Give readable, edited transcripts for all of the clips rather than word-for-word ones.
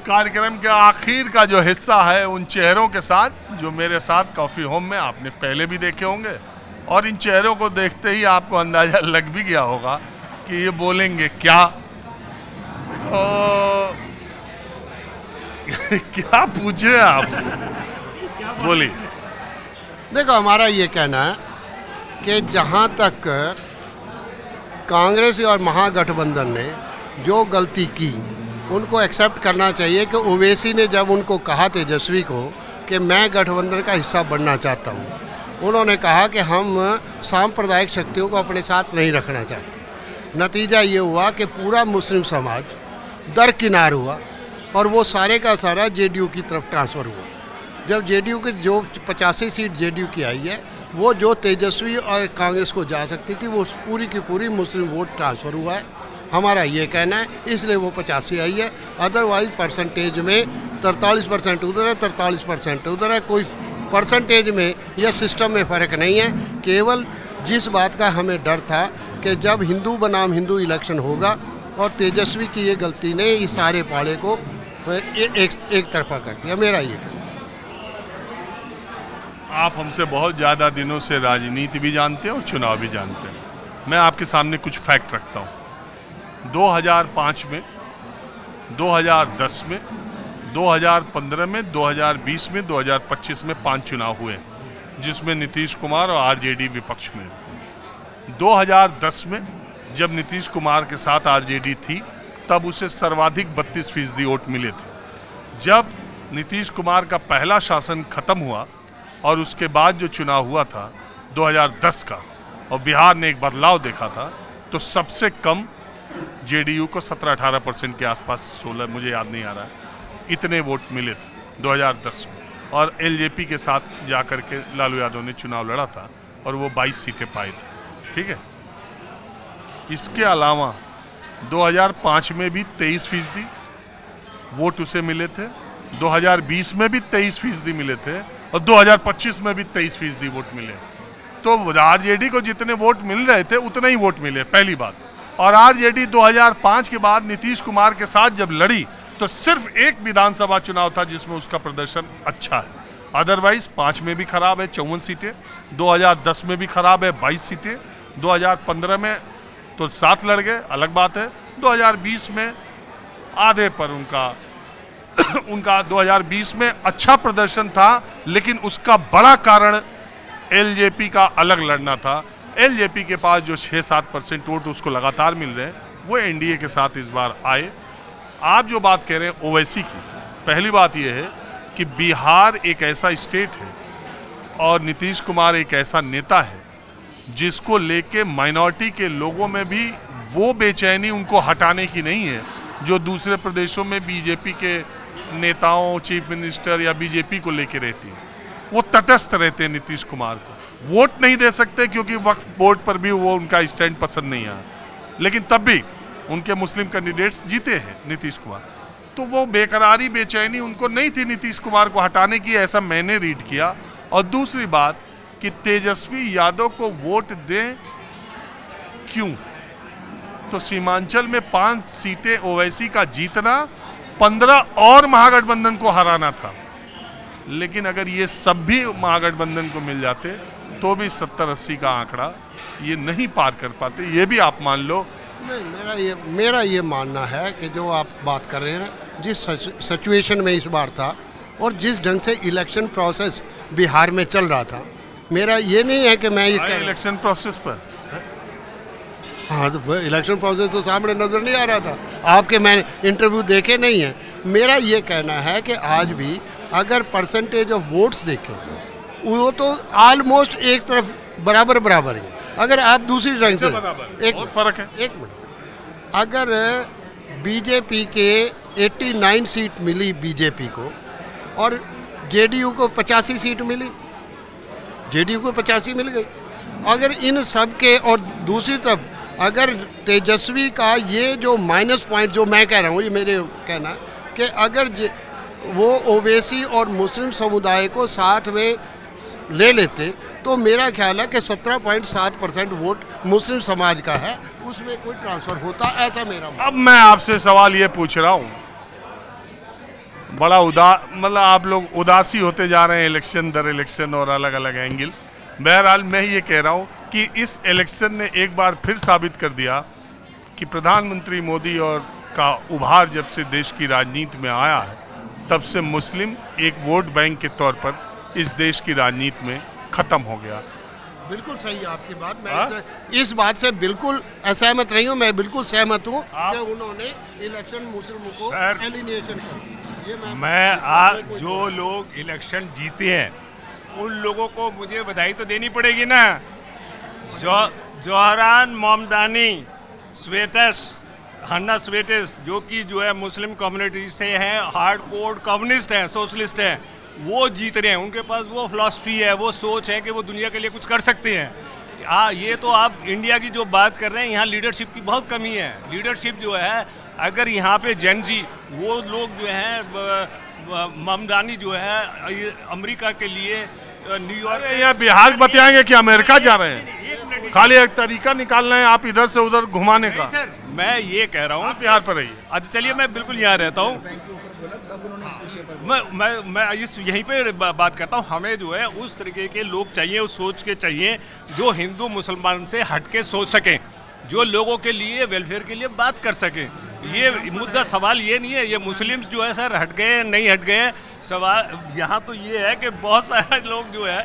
कार्यक्रम के आखिर का जो हिस्सा है उन चेहरों के साथ जो मेरे साथ कॉफ़ी होम में आपने पहले भी देखे होंगे, और इन चेहरों को देखते ही आपको अंदाज़ा लग भी गया होगा कि ये बोलेंगे क्या। तो क्या पूछे आपसे, बोलिए। देखो, हमारा ये कहना है कि जहाँ तक कांग्रेस और महागठबंधन ने जो गलती की उनको एक्सेप्ट करना चाहिए कि ओवैसी ने जब उनको कहा तेजस्वी को कि मैं गठबंधन का हिस्सा बनना चाहता हूँ, उन्होंने कहा कि हम सांप्रदायिक शक्तियों को अपने साथ नहीं रखना चाहते। नतीजा ये हुआ कि पूरा मुस्लिम समाज दरकिनार हुआ और वो सारे का सारा जेडीयू की तरफ ट्रांसफ़र हुआ। जब जेडीयू की जो 85 सीट जेडीयू की आई है, वो जो तेजस्वी और कांग्रेस को जा सकती थी, वो पूरी की पूरी मुस्लिम वोट ट्रांसफ़र हुआ है। हमारा ये कहना है, इसलिए वो 85 आई है। अदरवाइज परसेंटेज में 43% उधर है, 43% उधर है। कोई परसेंटेज में या सिस्टम में फ़र्क नहीं है। केवल जिस बात का हमें डर था कि जब हिंदू बनाम हिंदू इलेक्शन होगा और तेजस्वी की ये गलती ने इस सारे पाड़े को एक तरफा कर दिया। मेरा ये कहना। आप हमसे बहुत ज़्यादा दिनों से राजनीति भी जानते हैं और चुनाव भी जानते हैं। मैं आपके सामने कुछ फैक्ट रखता हूँ। 2005 में, 2010 में, 2015 में, 2020 में, 2025 में 5 चुनाव हुए, जिसमें नीतीश कुमार और आरजेडी विपक्ष में। 2010 में जब नीतीश कुमार के साथ आरजेडी थी, तब उसे सर्वाधिक 32% वोट मिले थे। जब नीतीश कुमार का पहला शासन खत्म हुआ और उसके बाद जो चुनाव हुआ था 2010 का, और बिहार ने एक बदलाव देखा था, तो सबसे कम जेडीयू को 17-18% के आसपास, 16 मुझे याद नहीं आ रहा है, इतने वोट मिले थे 2010 में। और एलजेपी के साथ जाकर के लालू यादव ने चुनाव लड़ा था और वो 22 सीटें पाए थे। ठीक है। इसके अलावा 2005 में भी 23% वोट उसे मिले थे, 2020 में भी 23% मिले थे, और 2025 में भी 23% वोट मिले। तो आरजेडी को जितने वोट मिल रहे थे उतने ही वोट मिले, पहली बात। और आरजेडी 2005 के बाद नीतीश कुमार के साथ जब लड़ी तो सिर्फ एक विधानसभा चुनाव था जिसमें उसका प्रदर्शन अच्छा है। अदरवाइज 5 में भी खराब है 54 सीटें, 2010 में भी खराब है 22 सीटें, 2015 में तो 7 लड़ गए, अलग बात है। 2020 में आधे पर उनका 2020 में अच्छा प्रदर्शन था, लेकिन उसका बड़ा कारण एलजेपी का अलग लड़ना था। एलजेपी के पास जो 6-7% वोट उसको लगातार मिल रहे हैं, वो एनडीए के साथ इस बार आए। आप जो बात कह रहे हैं ओवैसी की, पहली बात यह है कि बिहार एक ऐसा स्टेट है और नीतीश कुमार एक ऐसा नेता है जिसको लेके माइनॉरिटी के लोगों में भी वो बेचैनी उनको हटाने की नहीं है जो दूसरे प्रदेशों में बीजेपी के नेताओं, चीफ मिनिस्टर या बीजेपी को लेके रहती है। वो तटस्थ रहते हैं नीतीश कुमार को, वोट नहीं दे सकते क्योंकि वक्फ बोर्ड पर भी वो उनका स्टैंड पसंद नहीं आया, लेकिन तब भी उनके मुस्लिम कैंडिडेट्स जीते हैं नीतीश कुमार। तो वो बेकरारी, बेचैनी उनको नहीं थी नीतीश कुमार को हटाने की, ऐसा मैंने रीड किया। और दूसरी बात कि तेजस्वी यादव को वोट दें क्यों, तो सीमांचल में 5 सीटें ओवैसी का जीतना, 15 और महागठबंधन को हराना था। लेकिन अगर ये सब भी महागठबंधन को मिल जाते तो भी 70-80 का आंकड़ा ये नहीं पार कर पाते, ये भी आप मान लो। नहीं, मेरा ये मानना है कि जो आप बात कर रहे हैं, जिस सिचुएशन में इस बार था और जिस ढंग से इलेक्शन प्रोसेस बिहार में चल रहा था, मेरा ये नहीं है कि मैं ये इलेक्शन प्रोसेस पर, हाँ, तो इलेक्शन प्रोसेस तो सामने नज़र नहीं आ रहा था आपके, मैंने इंटरव्यू देखे नहीं है। मेरा ये कहना है कि आज भी अगर परसेंटेज ऑफ वोट्स देखें, वो तो ऑलमोस्ट एक तरफ बराबर है। अगर आप दूसरी ढंग से एक फर्क है, एक मिनट, अगर बीजेपी के 89 सीट मिली बीजेपी को और जेडीयू को 85 सीट मिली, जेडीयू को 85 मिल गई। अगर इन सब के, और दूसरी तरफ अगर तेजस्वी का ये जो माइनस पॉइंट जो मैं कह रहा हूँ, ये मेरे कहना कि अगर वो ओवैसी और मुस्लिम समुदाय को साथ में ले लेते तो मेरा ख्याल है कि 17.7% वोट मुस्लिम समाज का है, उसमें कोई ट्रांसफ़र होता, ऐसा मेरा। अब मैं आपसे सवाल ये पूछ रहा हूँ बड़ा मतलब आप लोग उदासी होते जा रहे हैं इलेक्शन दर इलेक्शन और अलग अलग एंगल। बहरहाल मैं ये कह रहा हूँ कि इस इलेक्शन ने एक बार फिर साबित कर दिया कि प्रधानमंत्री मोदी और का उभार जब से देश की राजनीति में आया है, तब से मुस्लिम एक वोट बैंक के तौर पर इस देश की राजनीति में ख़त्म हो गया। बिल्कुल सही है आपकी बात। मैं इस बात से बिल्कुल असहमत नहीं हूँ, मैं बिल्कुल सहमत हूँ कि उन्होंने इलेक्शन मुस्लिमों को एलिमिनेशन कर दिया। मैं जो लोग इलेक्शन जीते हैं उन लोगों को मुझे बधाई तो देनी पड़ेगी ना। जौहरान मोमदानी स्वेटस हन्ना स्वेटस जो है मुस्लिम कम्युनिटी से हैं, हार्ड कोर कम्युनिस्ट हैं, सोशलिस्ट हैं, वो जीत रहे हैं। उनके पास वो फिलॉसफी है, वो सोच है कि वो दुनिया के लिए कुछ कर सकते हैं। ये तो आप इंडिया की जो बात कर रहे हैं, यहाँ लीडरशिप की बहुत कमी है। लीडरशिप जो है, अगर यहाँ पे जन जी वो लोग जो हैं ममदानी जो है अमेरिका के लिए न्यूयॉर्क, यहाँ बिहार बताएंगे कि अमेरिका जा रहे हैं, खाली एक तरीका निकाल रहे हैं आप इधर से उधर घुमाने का। सर मैं ये कह रहा हूँ बिहार पर रहिए। अच्छा चलिए, मैं बिल्कुल यहाँ रहता हूँ, मैं इस यहीं पे बात करता हूँ। हमें जो है उस तरीके के लोग चाहिए, उस सोच के चाहिए जो हिंदू मुसलमान से हट के सोच सकें, जो लोगों के लिए वेलफेयर के लिए बात कर सकें। ये मुद्दा सवाल ये नहीं है ये मुस्लिम्स जो है सर हट गए नहीं हट गए। सवाल यहाँ तो ये है कि बहुत सारे लोग जो है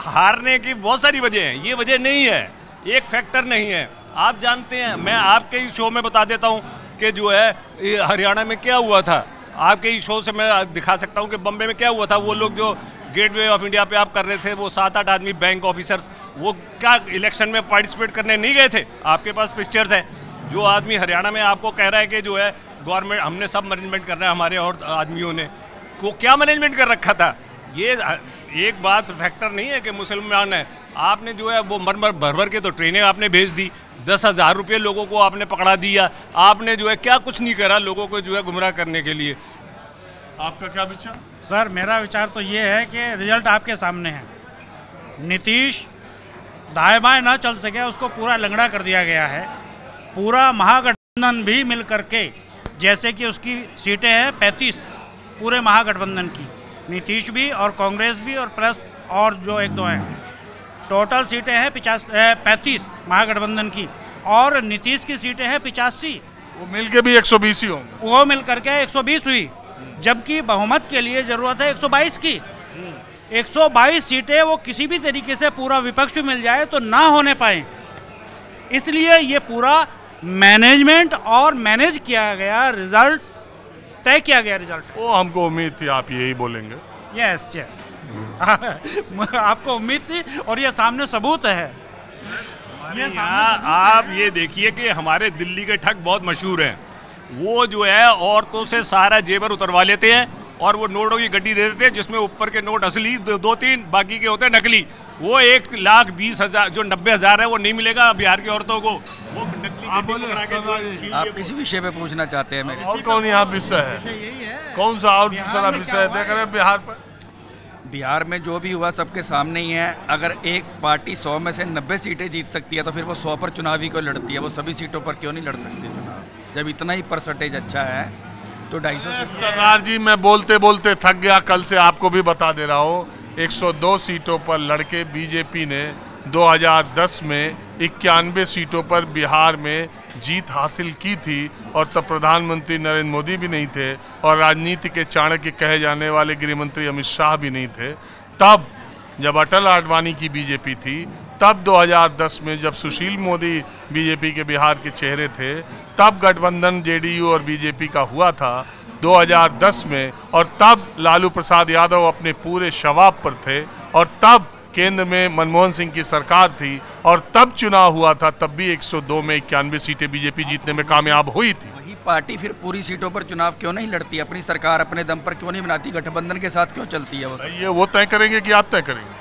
हारने की बहुत सारी वजह हैं, ये वजह नहीं है, एक फैक्टर नहीं है। आप जानते हैं, मैं आपके ही शो में बता देता हूँ कि जो है हरियाणा में क्या हुआ था। आपके ही शो से मैं दिखा सकता हूँ कि बम्बे में क्या हुआ था। वो लोग जो गेटवे ऑफ इंडिया पे आप कर रहे थे, वो 7-8 आदमी बैंक ऑफिसर्स, वो क्या इलेक्शन में पार्टिसिपेट करने नहीं गए थे? आपके पास पिक्चर्स हैं। जो आदमी हरियाणा में आपको कह रहा है कि जो है गवर्नमेंट हमने सब मैनेजमेंट करना है, हमारे और आदमियों ने को क्या मैनेजमेंट कर रखा था? ये एक बात फैक्टर नहीं है कि मुसलमान है। आपने जो है वो भर भर के तो ट्रेनें आपने भेज दी, 10,000 रुपये लोगों को आपने पकड़ा दिया। आपने जो है क्या कुछ नहीं करा लोगों को जो है गुमराह करने के लिए। आपका क्या विचार? सर मेरा विचार तो ये है कि रिजल्ट आपके सामने है। नीतीश दाएं बाएं ना चल सके, उसको पूरा लंगड़ा कर दिया गया है। पूरा महागठबंधन भी मिल करके, जैसे कि उसकी सीटें हैं 35 पूरे महागठबंधन की, नीतीश भी और कांग्रेस भी और प्लस और जो 1-2 हैं, टोटल सीटें हैं 35 महागठबंधन की, और नीतीश की सीटें हैं 85। वो मिलके भी 120 ही होंगे। वो मिल करके 120 हुई, जबकि बहुमत के लिए ज़रूरत है 122 की। 122 सीटें वो किसी भी तरीके से पूरा विपक्ष भी मिल जाए तो ना होने पाए, इसलिए ये पूरा मैनेजमेंट और मैनेज किया गया रिजल्ट, तय किया गया रिजल्ट। वो हमको उम्मीद थी आप यही बोलेंगे। यस यस आपको उम्मीद थी और ये सामने सबूत है। आप ये देखिए कि हमारे दिल्ली के ठग बहुत मशहूर हैं। वो जो है औरतों से सारा जेवर उतरवा लेते हैं और वो नोटों की गड्डी दे देते हैं, जिसमें ऊपर के नोट असली 2-3 बाकी के होते हैं नकली। वो 1,20,000 जो 90,000 है वो नहीं मिलेगा बिहार की औरतों को। वो नकली आप किसी विषय पे पूछना चाहते हैं? और कौन यहाँ विषय है? कौन सा और दूसरा विषय तय करें बिहार पर? बिहार में जो भी हुआ सबके सामने ही है। अगर एक पार्टी 100 में से 90 सीटें जीत सकती है तो फिर वो 100 पर चुनावी को लड़ती है, वो सभी सीटों पर क्यों नहीं लड़ सकती चुनाव? जब इतना ही परसेंटेज अच्छा है तो 250 सरदार जी, मैं बोलते बोलते थक गया। कल से आपको भी बता दे रहा हूँ, 102 सीटों पर लड़के बीजेपी ने 2010 में 91 सीटों पर बिहार में जीत हासिल की थी, और तब प्रधानमंत्री नरेंद्र मोदी भी नहीं थे और राजनीति के चाणक्य कहे जाने वाले गृहमंत्री अमित शाह भी नहीं थे। तब जब अटल आडवाणी की बीजेपी थी, तब 2010 में जब सुशील मोदी बीजेपी के बिहार के चेहरे थे, तब गठबंधन जेडीयू और बीजेपी का हुआ था 2010 में, और तब लालू प्रसाद यादव अपने पूरे शवाब पर थे, और तब केंद्र में मनमोहन सिंह की सरकार थी, और तब चुनाव हुआ था। तब भी 102 में 91 सीटें बीजेपी जीतने में कामयाब हुई थी। वही पार्टी फिर पूरी सीटों पर चुनाव क्यों नहीं लड़ती? अपनी सरकार अपने दम पर क्यों नहीं बनाती? गठबंधन के साथ क्यों चलती है वो? ये वो तय करेंगे कि आप तय करेंगे?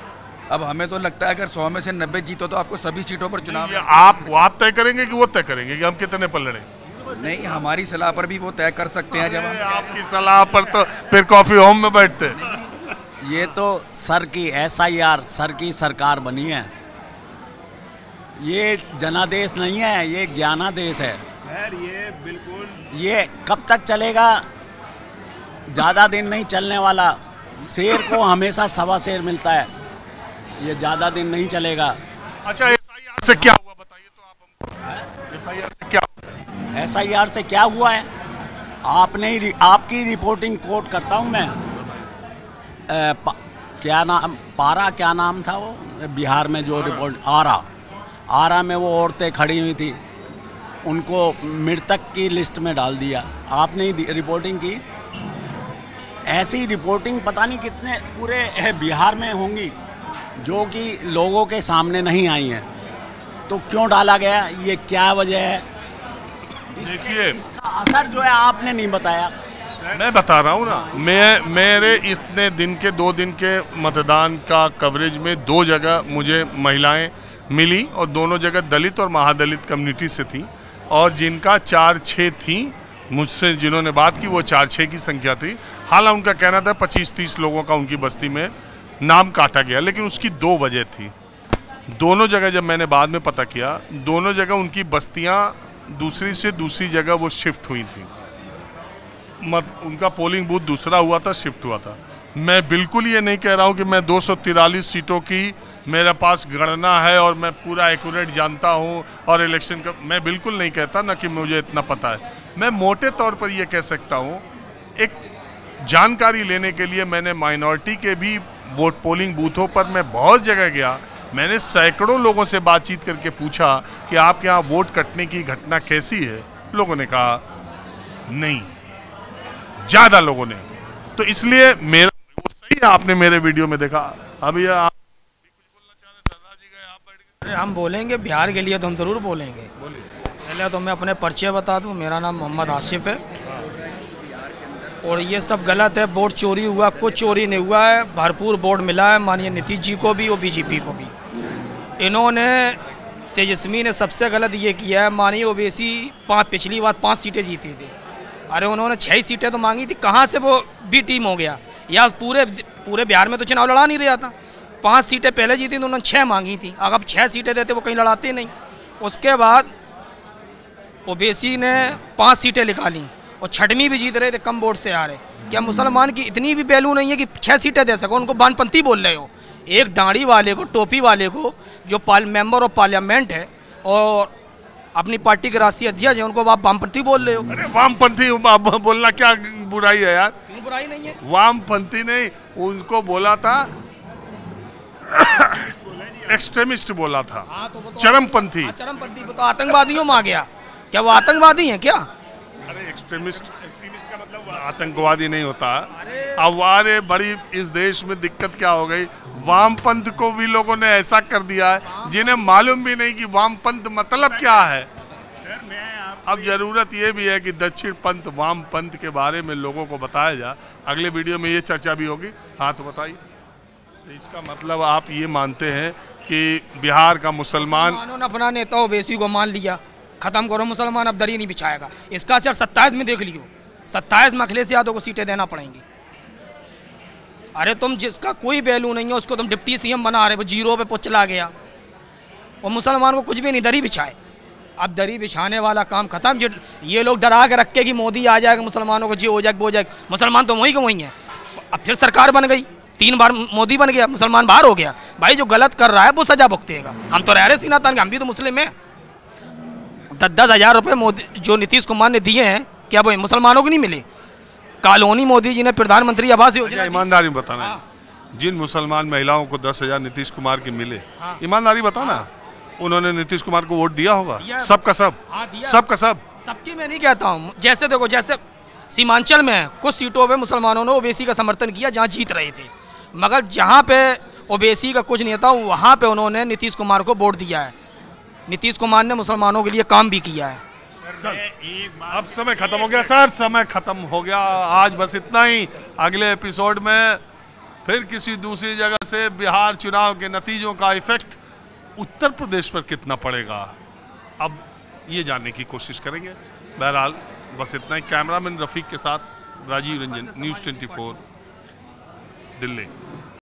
अब हमें तो लगता है अगर 100 में से 90 जीतो तो आपको सभी सीटों पर चुनाव आप तय करेंगे कि वो तय करेंगे कि हम कितने पर लड़ें? नहीं, हमारी सलाह पर भी वो तय कर सकते हैं। जब हम आपकी सलाह पर तो फिर कॉफी होम में बैठते। ये तो सर की SIR सर की सरकार बनी है। ये जनादेश नहीं है, ये ज्ञानादेश है। ये बिल्कुल ये कब तक चलेगा ज़्यादा दिन नहीं चलने वाला। शेर को हमेशा सवा शेर मिलता है, ये ज़्यादा दिन नहीं चलेगा। अच्छा, एसआईआर से क्या हुआ बताइए तो आप हमको। एसआईआर से क्या हुआ? एसआईआर से क्या हुआ है? आपकी रिपोर्टिंग कोट करता हूँ मैं। क्या नाम, पारा क्या नाम था वो, बिहार में जो रिपोर्ट, आरा में वो औरतें खड़ी हुई थी, उनको मृतक की लिस्ट में डाल दिया। आपने रिपोर्टिंग की। ऐसी रिपोर्टिंग पता नहीं कितने पूरे बिहार में होंगी जो कि लोगों के सामने नहीं आई हैं। तो क्यों डाला गया, ये क्या वजह है? देखिए, इसका असर जो है आपने नहीं बताया। मैं बता रहा हूँ ना, मेरे इतने दिन के 2 दिन के मतदान का कवरेज में 2 जगह मुझे महिलाएं मिली और दोनों जगह दलित और महादलित कम्युनिटी से थी, और जिनका 4-6 थी मुझसे जिन्होंने बात की वो 4-6 की संख्या थी। हालांकि उनका कहना था 25-30 लोगों का उनकी बस्ती में नाम काटा गया, लेकिन उसकी 2 वजह थी। दोनों जगह जब मैंने बाद में पता किया, दोनों जगह उनकी बस्तियां दूसरी से दूसरी जगह वो शिफ्ट हुई थी। उनका पोलिंग बूथ दूसरा हुआ था, शिफ्ट हुआ था। मैं बिल्कुल ये नहीं कह रहा हूँ कि मैं 243 सीटों की मेरे पास गणना है और मैं पूरा एक्यूरेट जानता हूँ और इलेक्शन का, मैं बिल्कुल नहीं कहता, ना कि मुझे इतना पता है। मैं मोटे तौर पर ये कह सकता हूँ, एक जानकारी लेने के लिए मैंने माइनॉरिटी के भी वोट पोलिंग बूथों पर मैं बहुत जगह गया। मैंने सैकड़ों लोगों से बातचीत करके पूछा कि आपके यहाँ वोट कटने की घटना कैसी है। लोगों ने कहा नहीं, ज़्यादा लोगों ने। तो इसलिए मेरा वो सही है, आपने मेरे वीडियो में देखा। अभी आप कुछ बोलना चाह रहे, सरदार जी गए, आप बैठ गए। हम बोलेंगे बिहार के लिए तो हम ज़रूर बोलेंगे। पहले तो मैं अपने परिचय बता दूं, मेरा नाम मोहम्मद आसिफ है और ये सब गलत है। वोट चोरी हुआ, कुछ चोरी नहीं हुआ है, भरपूर वोट मिला है माननीय नीतीश जी को भी और बीजेपी को भी। इन्होंने, तेजस्वी ने सबसे गलत ये किया है, माननीय ओवैसी पिछली बार 5 सीटें जीती थी, अरे उन्होंने 6 सीटें तो मांगी थी, कहाँ से वो बी टीम हो गया? या पूरे बिहार में तो चुनाव लड़ा नहीं रहा था। 5 सीटें पहले जीती तो उन्होंने 6 मांगी थी, अगर 6 सीटें देते वो कहीं लड़ाते नहीं। उसके बाद ओवैसी ने 5 सीटें निकाली और 6वीं भी जीत रहे थे, कम वोट से आ रहे। क्या मुसलमान की इतनी भी वैल्यू नहीं है कि 6 सीटें दे सको? उनको वामपंथी बोल रहे हो। एक दाढ़ी वाले को, टोपी वाले को, जो मेंबर ऑफ पार्लियामेंट है और अपनी पार्टी के राष्ट्रीय अध्यक्ष है, उनको आप वामपंथी बोल रहे हो। अरे वामपंथी बोलना क्या बुराई है यार? बुराई नहीं है, वामपंथी नहीं, उनको बोला था एक्सट्रीमिस्ट बोला था। चरमपंथी। चरमपंथी वो तो आतंकवादियों में आ गया। क्या वो आतंकवादी हैं क्या? अरे एक्सट्रीमिस्ट का मतलब आतंकवादी नहीं होता। अब हमारे बड़ी इस देश में दिक्कत क्या हो गई, वामपंथ को भी लोगों ने ऐसा कर दिया है जिन्हें मालूम भी नहीं कि वामपंथ मतलब क्या है। अब जरूरत ये भी है कि दक्षिण पंथ, वाम पंथ के बारे में लोगों को बताया जाए। अगले वीडियो में ये चर्चा भी होगी। हाँ तो बताइए, इसका मतलब आप ये मानते हैं कि बिहार का मुसलमान अपना नेता ओवैसी को मान लिया, खत्म करो, मुसलमान अब दरी नहीं बिछाएगा। इसका असर 27 में देख लियो, 27 में अखिलेश यादव को सीटें देना पड़ेंगी। अरे तुम जिसका कोई वैल्यू नहीं है उसको तुम डिप्टी सीएम बना रहे, वो 0 पे चला गया, और मुसलमान को कुछ भी नहीं, दरी बिछाए। अब दरी बिछाने वाला काम खत्म। ये लोग डरा के रखे कि मोदी आ जाएगा, मुसलमानों को जी हो जाएगा, वो हो जाएगा। मुसलमान तो वहीं के वहीं हैं। अब फिर सरकार बन गई, 3 बार मोदी बन गया, मुसलमान बाहर हो गया। भाई जो गलत कर रहा है वो सजा भुगतेगा। हम तो रह रहे सीना तान के, हम भी तो मुस्लिम हैं। 10-10 हज़ार रुपये मोदी जो नीतीश कुमार ने दिए हैं, क्या वो मुसलमानों को नहीं मिले? कॉलोनी मोदी जी ने प्रधानमंत्री आवास योजना, ईमानदारी बताना, जिन मुसलमान महिलाओं को 10,000 नीतीश कुमार के मिले, ईमानदारी बताना, उन्होंने नीतीश कुमार को वोट दिया होगा? सबका सब, सबका सब। सबकी मैं नहीं कहता हूँ। जैसे देखो, जैसे सीमांचल में कुछ सीटों पे मुसलमानों ने ओवैसी का समर्थन किया जहाँ जीत रहे थे, मगर जहाँ पे ओवैसी का कुछ नहीं था वहाँ पे उन्होंने नीतीश कुमार को वोट दिया है। नीतीश कुमार ने मुसलमानों के लिए काम भी किया है। अब समय खत्म हो गया सर, समय खत्म हो गया। आज बस इतना ही। अगले एपिसोड में फिर किसी दूसरी जगह से बिहार चुनाव के नतीजों का इफेक्ट उत्तर प्रदेश पर कितना पड़ेगा, अब ये जानने की कोशिश करेंगे। बहरहाल बस इतना ही। कैमरामैन रफीक के साथ राजीव रंजन, न्यूज़ 24 दिल्ली।